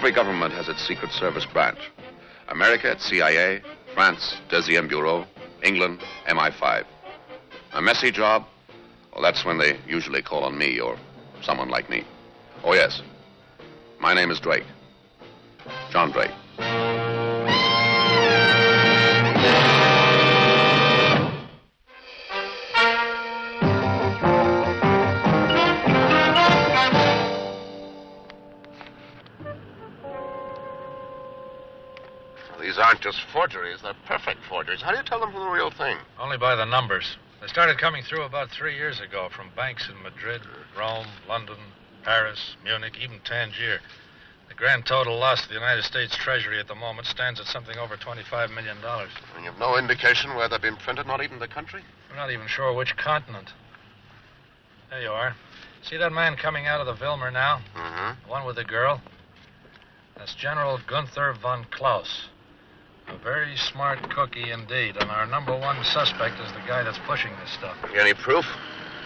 Every government has its Secret Service branch. America, its CIA. France, Deuxième Bureau. England, MI5. A messy job? Well, that's when they usually call on me or someone like me. Oh, yes. My name is Drake. John Drake. These aren't just forgeries, they're perfect forgeries. How do you tell them from the real thing? Only by the numbers. They started coming through about 3 years ago from banks in Madrid, Rome, London, Paris, Munich, even Tangier. The grand total loss to the United States Treasury at the moment stands at something over $25 million. And you've no indication where they've been printed, not even the country? We're not even sure which continent. There you are. See that man coming out of the Wilmer now? Mm-hmm. The one with the girl? That's General Gunther von Klaus. A very smart cookie indeed, and our number one suspect is the guy that's pushing this stuff. Any proof?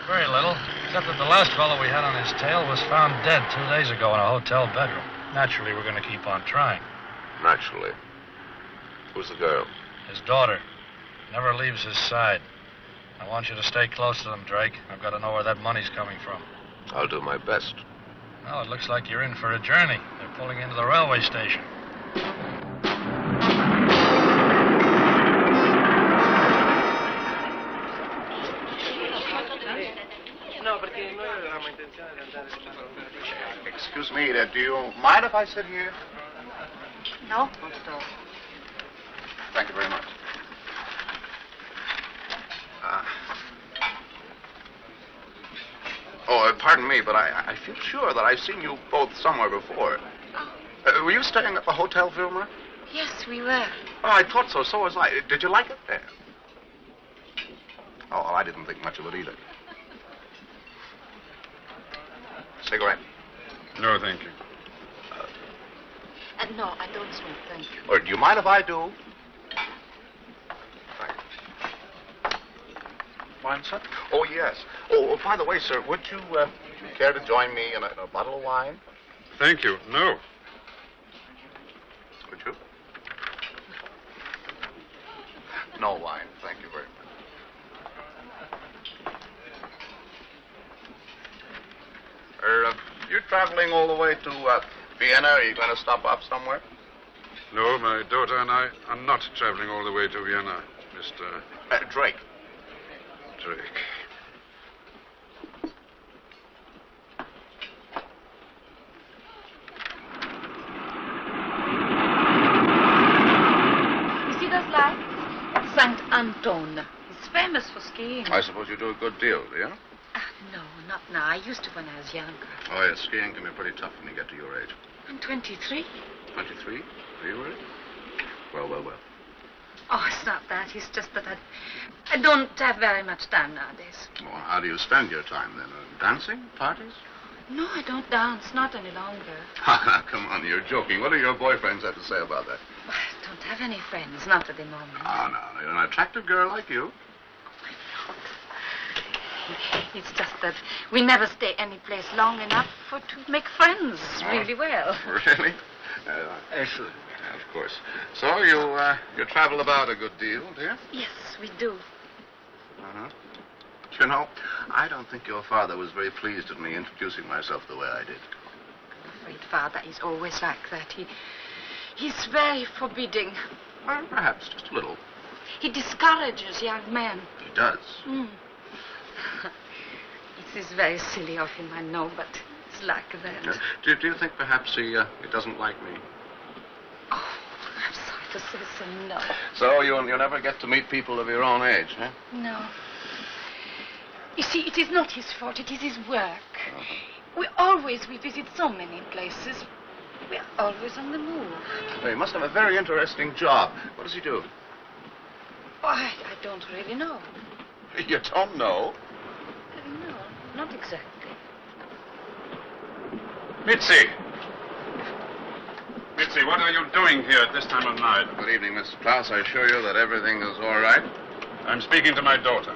Very little, except that the last fellow we had on his tail was found dead 2 days ago in a hotel bedroom. Naturally, we're going to keep on trying. Naturally. Who's the girl? His daughter. Never leaves his side. I want you to stay close to them, Drake. I've got to know where that money's coming from. I'll do my best. Well, it looks like you're in for a journey. They're pulling into the railway station. Excuse me, do you mind if I sit here? No, not at all. Thank you very much. Pardon me, but I feel sure that I've seen you both somewhere before. Were you staying at the Hotel Wilmer? Yes, we were. Oh, I thought so. So was I. Did you like it there? Oh, well, I didn't think much of it either. Cigarette? No, thank you. No, I don't smoke, thank you. Or do you mind if I do? Thank you. Mind, sir? Oh, yes. Oh, by the way, sir, would you care to join me in a bottle of wine? Thank you. No. Would you? No wine. Thank you very much. You're traveling all the way to Vienna. Are you going to stop off somewhere? No, my daughter and I are not traveling all the way to Vienna, Mr. Drake. Drake. You see those lights? St. Anton. He's famous for skiing. I suppose you do a good deal, do you? No, not now. I used to when I was younger. Oh, yes, skiing can be pretty tough when you get to your age. I'm 23. 23? Are you really? Well. Oh, it's not that. It's just that I don't have very much time nowadays. Well, how do you spend your time, then? Dancing? Parties? No, I don't dance. Not any longer. Come on, you're joking. What do your boyfriends have to say about that? I don't have any friends. Not at the moment. Oh, no. You're an attractive girl like you. It's just that we never stay any place long enough to make friends really well. Really? Excellent. Of course. So you travel about a good deal, do you? Yes, we do. Uh-huh. You know, I don't think your father was very pleased at me introducing myself the way I did. I'm afraid Father is always like that. He's very forbidding. Well, perhaps just a little. He discourages young men. He does. It is very silly of him, I know, but it's like that. Do you think perhaps he doesn't like me? Oh, I'm sorry to say so, no. So you'll never get to meet people of your own age, huh? No. You see, it is not his fault. It is his work. We visit so many places. We're always on the move. Well, he must have a very interesting job. What does he do? Oh, I don't really know. You don't know? No, not exactly. Mitzi! Mitzi, what are you doing here at this time of night? Good evening, Mr. Klaus. I assure you that everything is all right. I'm speaking to my daughter.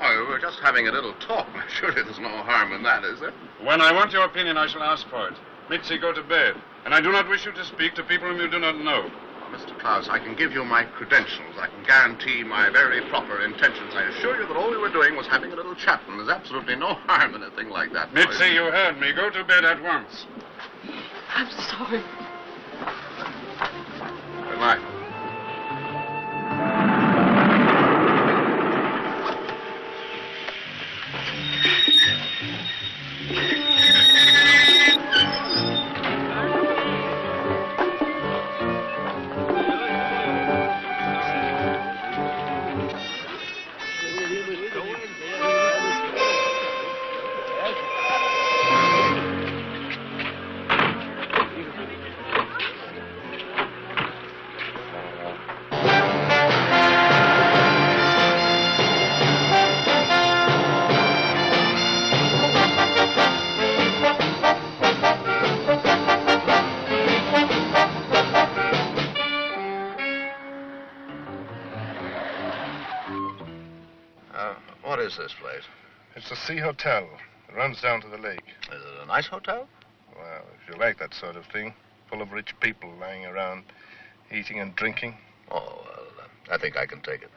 Oh, we're just having a little talk. Surely there's no harm in that, is there? When I want your opinion, I shall ask for it. Mitzi, go to bed. And I do not wish you to speak to people whom you do not know. Mr. Klaus, I can give you my credentials. I can guarantee my very proper intentions. I assure you that all we were doing was having a little chat, and there's absolutely no harm in a thing like that. Mitzi, you heard me. Go to bed at once. I'm sorry. Good night. What is this place? It's the Sea Hotel. It runs down to the lake. Is it a nice hotel? Well, if you like that sort of thing, full of rich people lying around, eating and drinking. Oh, well, I think I can take it.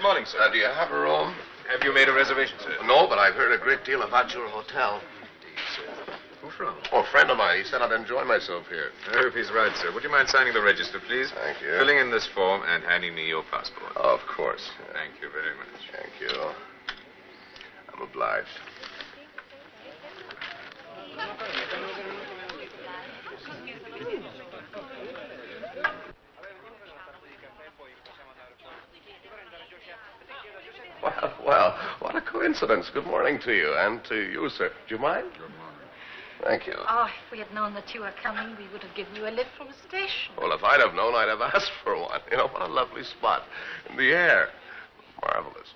Morning, sir. Do you have a room? Have you made a reservation, sir? No, but I've heard a great deal about your hotel. Who from? Oh, a friend of mine. He said I'd enjoy myself here. I hope he's right, sir. Would you mind signing the register, please? Thank you. Filling in this form and handing me your passport. Oh, of course. Thank you very much. Thank you. I'm obliged. Well, what a coincidence. Good morning to you, and to you, sir. Do you mind? Good morning. Thank you. Oh, if we had known that you were coming, we would have given you a lift from the station. Well, if I'd have known, I'd have asked for one. You know, what a lovely spot. In the air. Marvelous.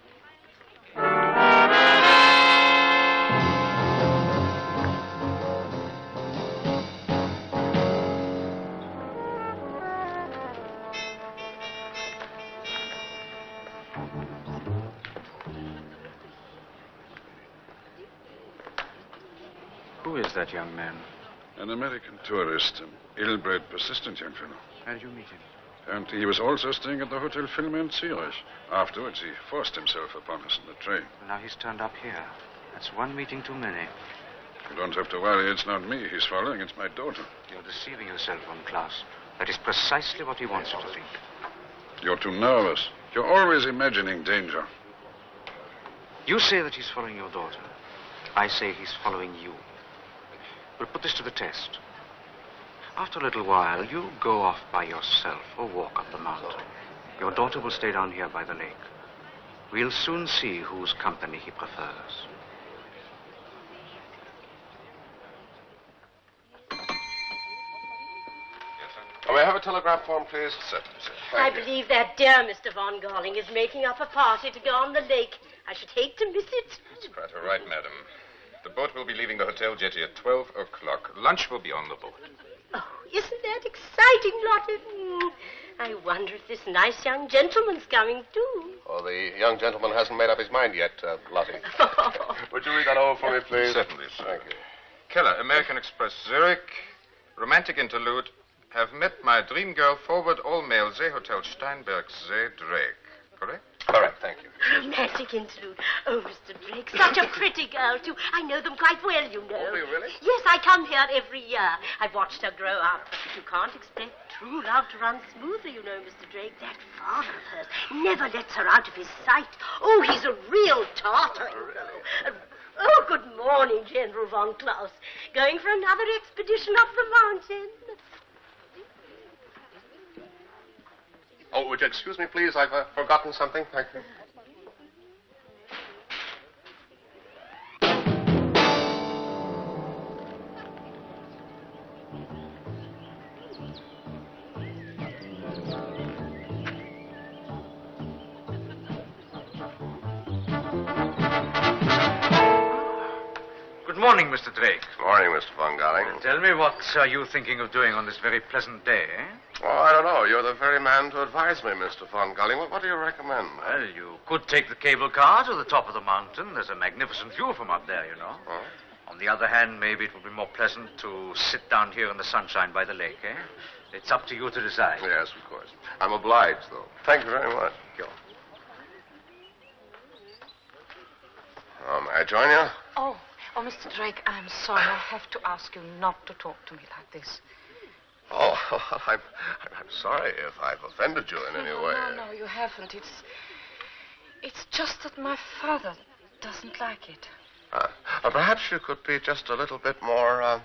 Who is that young man? An American tourist, an ill-bred, persistent young fellow. How did you meet him? And he was also staying at the Hotel Film in Zurich. Afterwards, he forced himself upon us in the train. Well, now he's turned up here. That's one meeting too many. You don't have to worry. It's not me he's following. It's my daughter. You're deceiving yourself, von Klaus. That is precisely what he wants you to think. You're too nervous. You're always imagining danger. You say that he's following your daughter. I say he's following you. We'll put this to the test. After a little while, you'll go off by yourself or walk up the mountain. Your daughter will stay down here by the lake. We'll soon see whose company he prefers. May I have a telegraph form, please? Certainly, sir. I believe that dear Mr. Von Galling is making up a party to go on the lake. I should hate to miss it. That's quite all right, madam. The boat will be leaving the hotel jetty at 12 o'clock. Lunch will be on the boat. Oh, isn't that exciting, Lotte? I wonder if this nice young gentleman's coming, too. Oh, the young gentleman hasn't made up his mind yet, Lottie. Would you read that over for me, please? Certainly, sir. Thank you. Keller, American Express, Zurich. Romantic interlude. Have met my dream girl, forward all mail, See Hotel Steinberg, See Drake. Correct? Correct, thank you. Romantic interlude. Oh, Mr. Drake, such a pretty girl, too. I know them quite well, you know. Oh, do you really? Yes, I come here every year. I've watched her grow up. You can't expect true love to run smoothly, you know, Mr. Drake. That father of hers never lets her out of his sight. Oh, he's a real Tartar, you know. Oh, good morning, General von Klaus. Going for another expedition up the mountain. Oh, would you excuse me, please? I've forgotten something. Thank you. Good morning, Mr. Drake. Good morning, Mr. Von Garling. Tell me, what are you thinking of doing on this very pleasant day, eh? Oh, I don't know. You're the very man to advise me, Mr. Von Garling. What do you recommend? Well, you could take the cable car to the top of the mountain. There's a magnificent view from up there, you know. Oh? On the other hand, maybe it would be more pleasant to sit down here in the sunshine by the lake, eh? It's up to you to decide. Yes, of course. I'm obliged, though. Thank you very much. Sure. May I join you? Oh, Mr. Drake, I'm sorry. I have to ask you not to talk to me like this. Oh, I'm sorry if I've offended you in any way. No, you haven't. It's just that my father doesn't like it. Perhaps you could be just a little bit more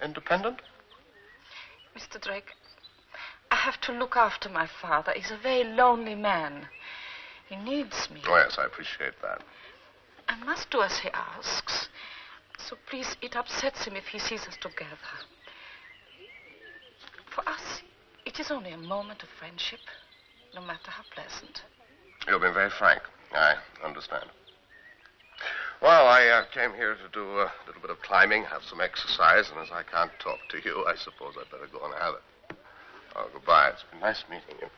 independent? Mr. Drake, I have to look after my father. He's a very lonely man. He needs me. Oh, yes, I appreciate that. I must do as he asks. So please, it upsets him if he sees us together. For us, it is only a moment of friendship, no matter how pleasant. You've been very frank. I understand. Well, I came here to do a little bit of climbing, have some exercise, and as I can't talk to you, I suppose I'd better go and have it. Oh, goodbye. It's been nice meeting you.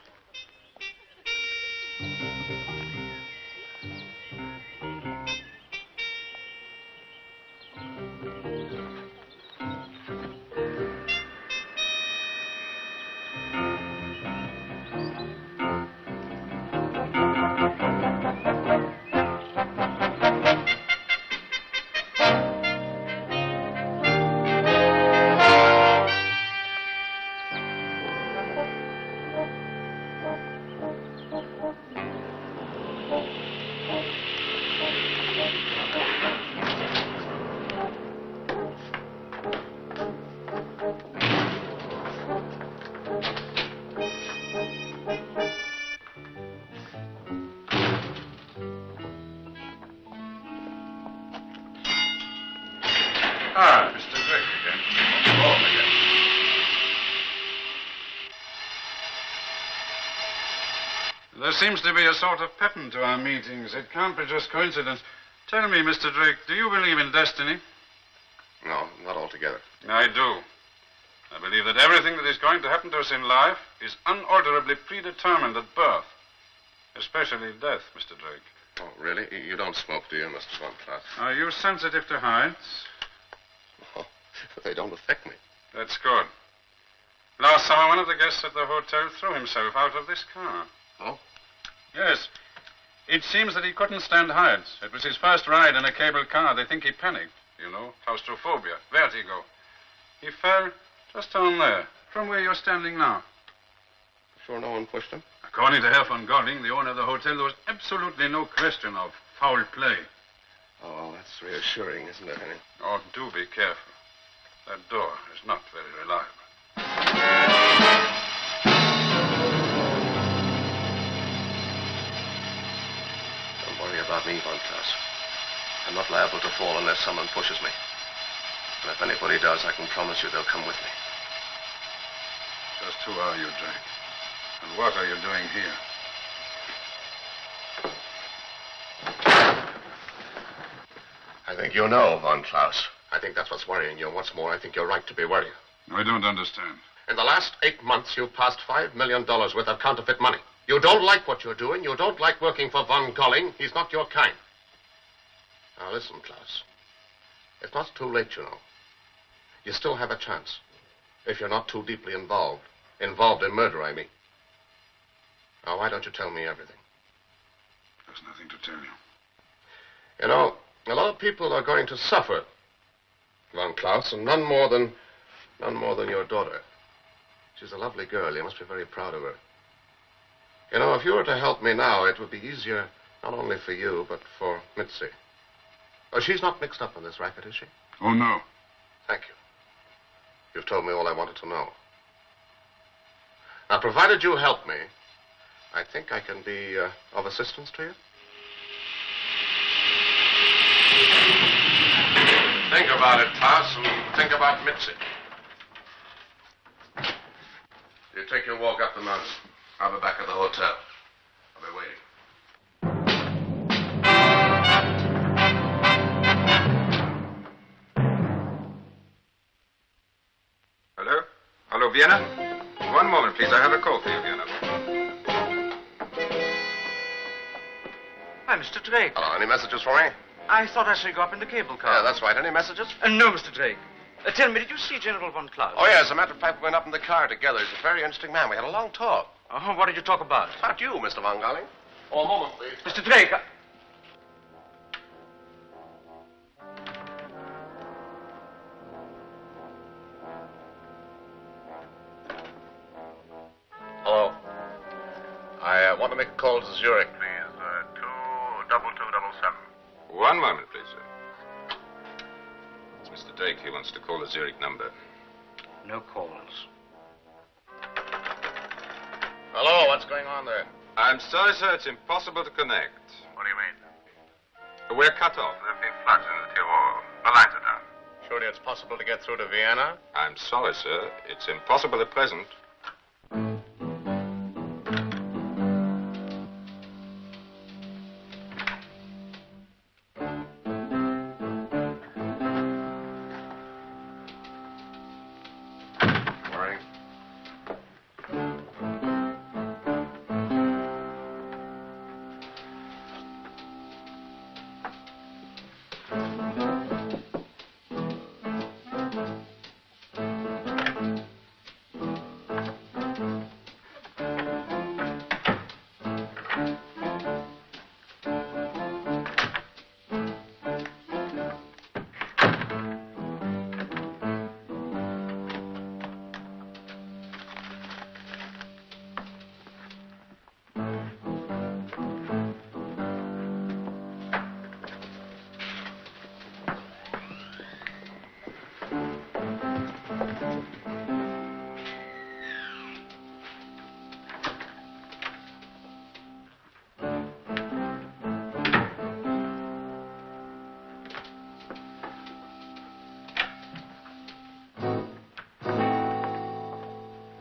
Ah, Mr. Drake again. Home again. There seems to be a sort of pattern to our meetings. It can't be just coincidence. Tell me, Mr. Drake, do you believe in destiny? No, not altogether. I do. I believe that everything that is going to happen to us in life is unalterably predetermined at birth. Especially death, Mr. Drake. Oh, really? You don't smoke, do you, Mr. Von Klaus? Are you sensitive to heights? Oh, they don't affect me. That's good. Last summer, one of the guests at the hotel threw himself out of this car. Oh? Yes. It seems that he couldn't stand heights. It was his first ride in a cable car. They think he panicked. You know, claustrophobia, vertigo. He fell just down there, from where you're standing now. Sure no one pushed him? According to Herr von Golling, the owner of the hotel, there was absolutely no question of foul play. Oh, well, that's reassuring, isn't it, Henry? Oh, do be careful. That door is not very reliable. Don't worry about me, Von Klaus. I'm not liable to fall unless someone pushes me. And if anybody does, I can promise you they'll come with me. Just who are you, Drake? And what are you doing here? I think you know, Von Klaus. I think that's what's worrying you. And what's more, I think you're right to be worried. I don't understand. In the last 8 months, you've passed $5 million worth of counterfeit money. You don't like what you're doing. You don't like working for Von Golling. He's not your kind. Now, listen, Klaus. It's not too late, you know. You still have a chance. If you're not too deeply involved. Involved in murder, I mean. Now, why don't you tell me everything? There's nothing to tell you. You know, a lot of people are going to suffer, Von Klaus, and none more than your daughter. She's a lovely girl. You must be very proud of her. You know, if you were to help me now, it would be easier not only for you, but for Mitzi. Oh, she's not mixed up in this racket, is she? Oh, no. Thank you. You've told me all I wanted to know. Now, provided you help me, I think I can be of assistance to you. Think about it, Klaus, and think about Mitzi. You take your walk up the mountain. I'll be back at the hotel. I'll be waiting. Hello, Vienna. One moment, please. I have a call for you, Vienna. Hi, Mr. Drake. Hello, any messages for me? I thought I saw you go up in the cable car. Yeah, that's right. Any messages? No, Mr. Drake. Tell me, did you see General von Klaus? Oh, yeah, as a matter of fact, we went up in the car together. He's a very interesting man. We had a long talk. Oh, what did you talk about? About you, Mr. Von Golling. Oh, a moment, please. Mr. Drake, Hello. I want to make a call to Zurich. Please, 22277. One moment, please, sir. It's Mr. Drake. He wants to call the Zurich number. no calls. Hello, what's going on there? I'm sorry, sir. It's impossible to connect. What do you mean? We're cut off. There have been floods in the Tyrol. The lines are down. Surely it's possible to get through to Vienna? I'm sorry, sir. It's impossible at present.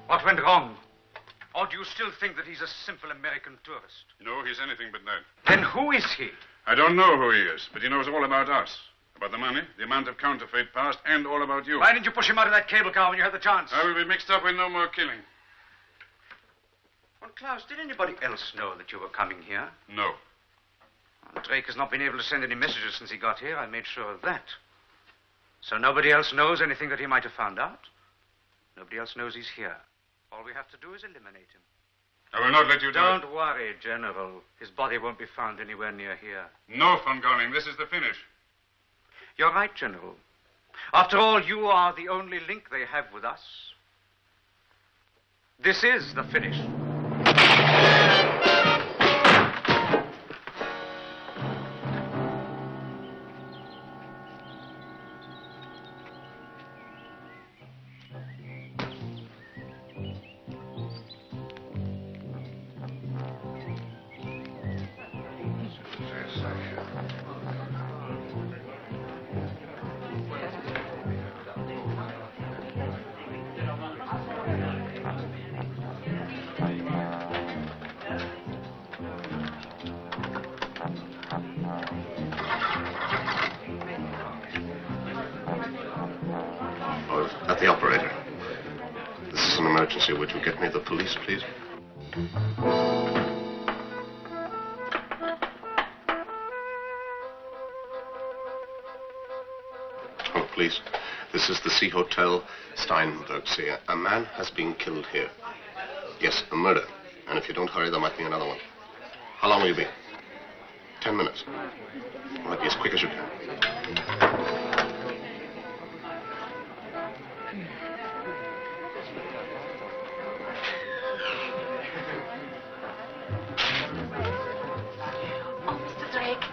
What went wrong? Or do you still think that he's a simple American tourist? No, he's anything but that. Then who is he? I don't know who he is, but he knows all about us. About the money, the amount of counterfeit passed, and all about you. Why didn't you push him out of that cable car when you had the chance? I will be mixed up with no more killing. Well, Klaus, did anybody else know that you were coming here? No. Well, Drake has not been able to send any messages since he got here. I made sure of that. So nobody else knows anything that he might have found out? Nobody else knows he's here. All we have to do is eliminate him. I will not let you do it. Don't worry, General. His body won't be found anywhere near here. No, Von Golling, this is the finish. You're right, General. After all, you are the only link they have with us. This is the finish. The operator. This is an emergency. Would you get me the police, please? Oh, please. This is the Sea Hotel, Steinberg. See, a man has been killed here. Yes, a murder. And if you don't hurry, there might be another one. How long will you be? 10 minutes. All right, be as quick as you can.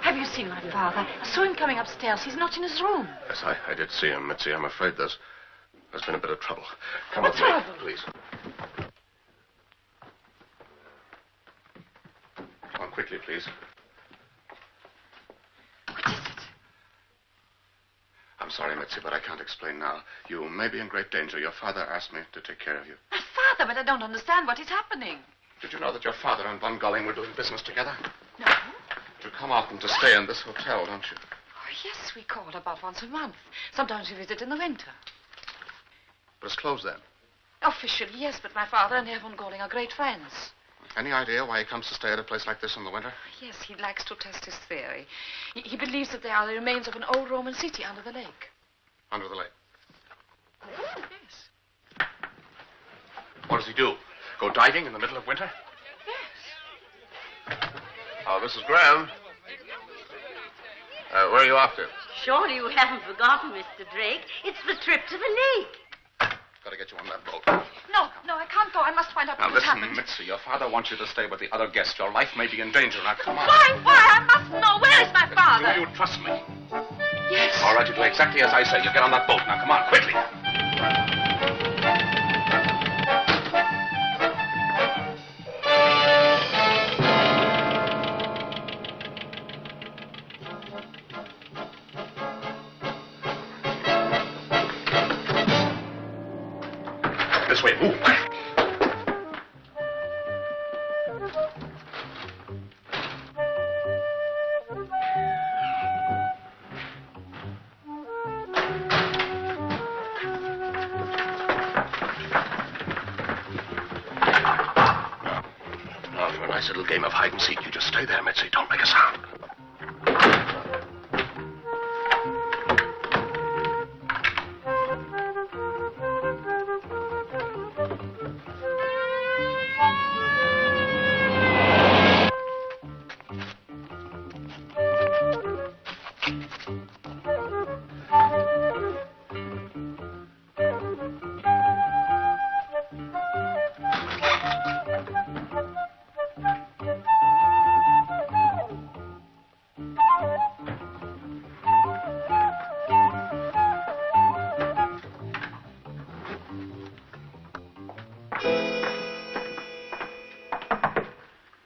Have you seen my father? I saw him coming upstairs. He's not in his room. Yes, I did see him, Mitzi. I'm afraid there's been a bit of trouble. Come What with trouble? me, please. Come on, quickly, please. What is it? I'm sorry, Mitzi, but I can't explain now. You may be in great danger. Your father asked me to take care of you. My father, but I don't understand what is happening. Did you know that your father and Von Golling were doing business together? No? You come often to stay in this hotel, don't you? Oh, yes, we call about once a month. Sometimes we visit in the winter. But it's closed then. Officially, yes, but my father and Herr von Goring are great friends. Any idea why he comes to stay at a place like this in the winter? Yes, he likes to test his theory. He believes that they are the remains of an old Roman city under the lake. Under the lake? Yes. What does he do? Go diving in the middle of winter? Yes. Oh, Mrs. Graham. Where are you off to? Surely you haven't forgotten, Mr. Drake. It's the trip to the lake. Gotta get you on that boat. No, I can't go. I must find out Now, what has listen, happened. Mitzi, your father wants you to stay with the other guests. Your life may be in danger. Now, come on. Why? I must know. Where is my father? Do you trust me? Yes. All right, you do exactly as I say. You get on that boat. Now, come on, quickly. This way, move. Now, for a nice little game of hide and seek. You just stay there, Mitzi. Don't make a sound.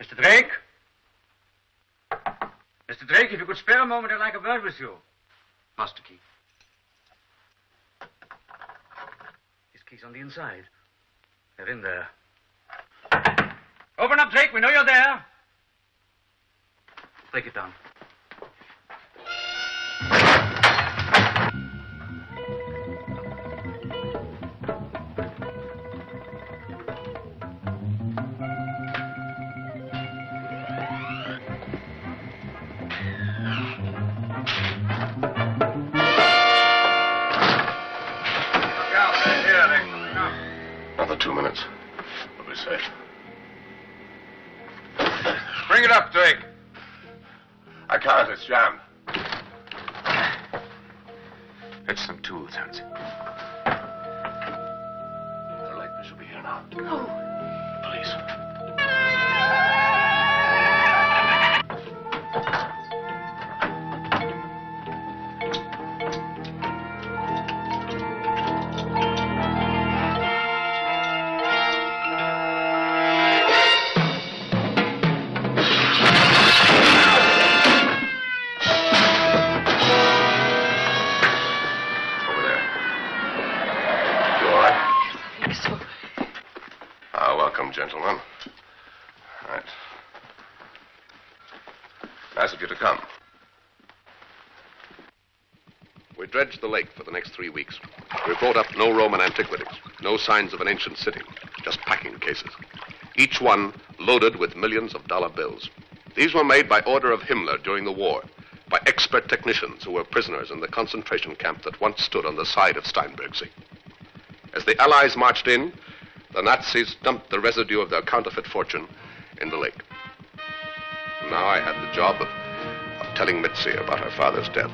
Mr. Drake? Mr. Drake, if you could spare a moment, I'd like a word with you. Master key. His key's on the inside. They're in there. Open up, Drake. We know you're there. Break it down. Another 2 minutes. We'll be safe. Bring it up, Drake. I can't. It's jammed. Fetch some tools, Hans. They're late. They should be here now. No. The police. Gentlemen. All right. Nice of you to come. We dredged the lake for the next 3 weeks. We brought up no Roman antiquities, no signs of an ancient city, just packing cases. Each one loaded with millions of dollar bills. These were made by order of Himmler during the war, by expert technicians who were prisoners in the concentration camp that once stood on the side of Steinbergsee. As the Allies marched in, the Nazis dumped the residue of their counterfeit fortune in the lake. Now I had the job of telling Mitzi about her father's death.